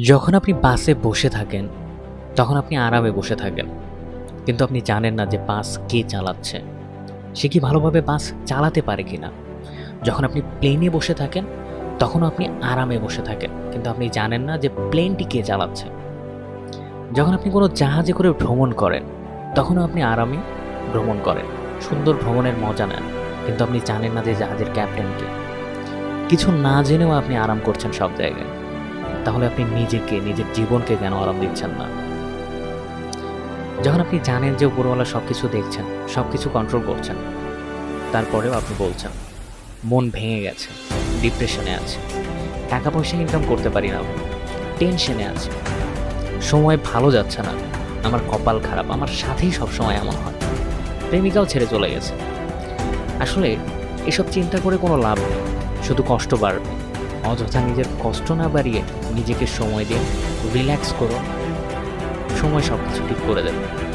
যখন আপনি বাসে বসে থাকেন, তখন আপনি আরামে বসে থাকেন। কিন্তু আপনি জানেন না যে বাস কে চালাচ্ছে। সে কি ভালোভাবে বাস চালাতে পারে কিনা? যখন আপনি প্লেনে বসে থাকেন, তখনও আপনি আরামে বসে থাকেন। কিন্তু আপনি জানেন না যে প্লেনটি কে চালাচ্ছে। যখন আপনি কোনো জাহাজে করে ভ্রমণ করেন, তখনও আপনি আরামে ভ্রমণ করেন। সুন্দর ভ্রমণের মজা নেন। কিন্তু আপনি জানেন না যে জাহাজের ক্যাপ্টেন কে। কিছু না জেনেও আপনি আরাম করছেন সব জায়গায়। তাহলে আপনি নিজেকে, নিজের জীবনকে কেন আরাম দিচ্ছেন না? যখন আপনি জানেন যে উপরওয়ালা সবকিছু দেখছেন, সবকিছু কন্ট্রোল করছেন, তারপরেও আপনি বলছেন, মন ভেঙে গেছে, ডিপ্রেশনে আছে, টাকা পয়সা ইনকাম করতে পারি না, টেনশনে আছে, সময় ভালো যাচ্ছে না, আমার কপাল খারাপ, আমার সাথেই সবসময় এমন হয়, প্রেমিকাও ছেড়ে চলে গেছে। আসলে এসব চিন্তা করে কোনো লাভ নেই, শুধু কষ্ট বাড়বে। অযথা নিজের কষ্ট না বাড়িয়ে নিজেকে সময় দিন, রিল্যাক্স করুন, সময় সব কিছু ঠিক করে দেবে।